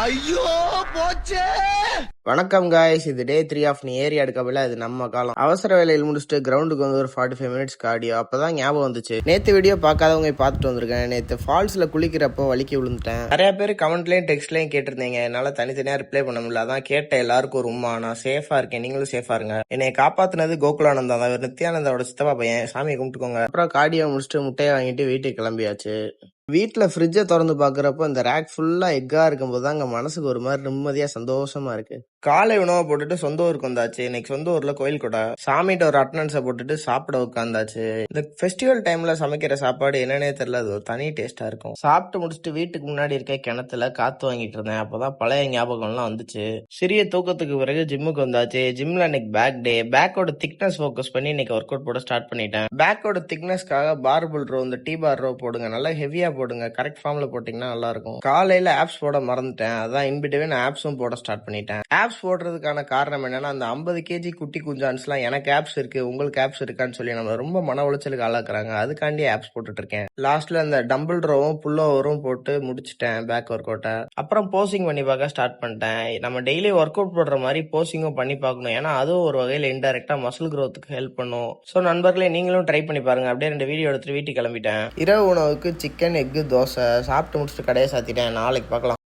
ஐயோ போச்சே. வணக்கம் காய்ஸ், இது டே 3 ஆஃப் நீ ஏரியா எடுக்கவில்லை. அது நம்ம காலம். அவசர வேலையில் முடிச்சுட்டு கிரவுண்டுக்கு வந்து ஒரு 45 மினிட்ஸ் கார்டியோ. அப்பதான் ஞாபகம் வந்துச்சு, நேத்து வீடியோ பார்க்காதவங்க பார்த்துட்டு வந்திருக்கேன். நேத்து ஃபால்ஸ்ல குளிக்கிறப்போ வலிக்கி விழுந்துட்டேன். நிறைய பேர் கமெண்ட்லயும் டெக்ஸ்ட்லயும் கேட்டிருந்தீங்க, என்னால தனித்தனியா ரிப்ளை பண்ண முடியல. அதான் கேட்ட எல்லாருக்கும் ஒரு உம்மா. நான் சேஃபா இருக்கேன், நீங்களும் சேஃபா இருங்க. என்னை காப்பாத்தினது கோகுலானந்தா தான், அவர் நித்யானந்தாவோட சித்தப்பா பையன். சாமியை கும்பிட்டுக்கோங்க. அப்புறம் கார்டியோ முடிச்சுட்டு முட்டையை வாங்கிட்டு வீட்டுக்கு கிளம்பியாச்சு. வீட்டில் ஃப்ரிட்ஜை திறந்து பார்க்குறப்போ இந்த ரேக் ஃபுல்லாக எக்காக இருக்கும்போது தான் அங்கே மனசுக்கு ஒரு மாதிரி நிம்மதியாக சந்தோஷமா இருக்கு. காலை உணவை போட்டுட்டு சொந்த ஊருக்கு வந்தாச்சு. இன்னைக்கு சொந்த ஊர்ல கோயில் கொடை. சாமிகிட்ட ஒரு அட்டனன்ஸை போட்டுட்டு சாப்பிட உட்காந்தாச்சு. இந்த ஃபெஸ்டிவல் டைம்ல சமைக்கிற சாப்பாடு என்னன்னே தெரியல, அது ஒரு தனி டேஸ்டா இருக்கும். சாப்பிட்டு முடிச்சுட்டு வீட்டுக்கு முன்னாடி இருக்க கிணத்துல காத்து வாங்கிட்டு இருந்தேன். அப்பதான் பழைய ஞாபகம்லாம் வந்துச்சு. சிறிய தூக்கத்துக்கு பிறகு ஜிம்முக்கு வந்தாச்சு. ஜிம்ல இன்னைக்கு பேக் டே. பேக்கோட திக்னஸ் ஃபோக்கஸ் பண்ணி இன்னைக்கு ஒர்க் அவுட் போட ஸ்டார்ட் பண்ணிட்டேன். பேக்கோட திக்னஸ்க்காக பார்பிள் ரோ, இந்த டீ பார் ரோ போடுங்க, நல்லா ஹெவியா போடுங்க. கரெக்ட் ஃபார்ம்ல போட்டீங்கன்னா நல்லா இருக்கும். காலையில ஆப்ஸ் போட மறந்துட்டேன், அதான் இன்பிட்வீன் ஆப்ஸும் போட ஸ்டார்ட் பண்ணிட்டேன். ஆப்ஸ் போடுறதுக்கான காரணம் என்னன்னா, அந்த 50 கேஜி குட்டி குஞ்சான்ஸ்லாம் எனக்கு ஆப்ஸ் இருக்கு உங்களுக்கு ஆப்ஸ் இருக்கான்னு சொல்லி நம்ம ரொம்ப மன உளைச்சலுக்கு ஆளாக்குறாங்க. அதுக்காண்டி ஆப்ஸ் போட்டுட்டு இருக்கேன். லாஸ்ட்ல அந்த டம்பிள் ரோவும் புல் ஓவரும் போட்டு முடிச்சிட்டேன் பேக் ஒர்க் அவுட்டை. அப்புறம் போசிங் பண்ணி பார்க்க ஸ்டார்ட் பண்ணிட்டேன். நம்ம டெய்லி ஒர்க் அவுட் போடுற மாதிரி போசிங்கும் பண்ணி பார்க்கணும், ஏன்னா அதுவும் ஒரு வகையில் இன்டெரக்டா மசில் க்ரோத்துக்கு ஹெல்ப் பண்ணும். ஸோ நண்பர்களே, நீங்களும் ட்ரை பண்ணி பாருங்க. அப்படியே 2 வீடியோ எடுத்துட்டு வீட்டுக்கு கிளம்பிட்டேன். இரவு உணவுக்கு சிக்கன், எக்கு, தோசை சாப்பிட்டு முடிச்சுட்டு கடையை சாத்திட்டேன். நாளைக்கு பார்க்கலாம்.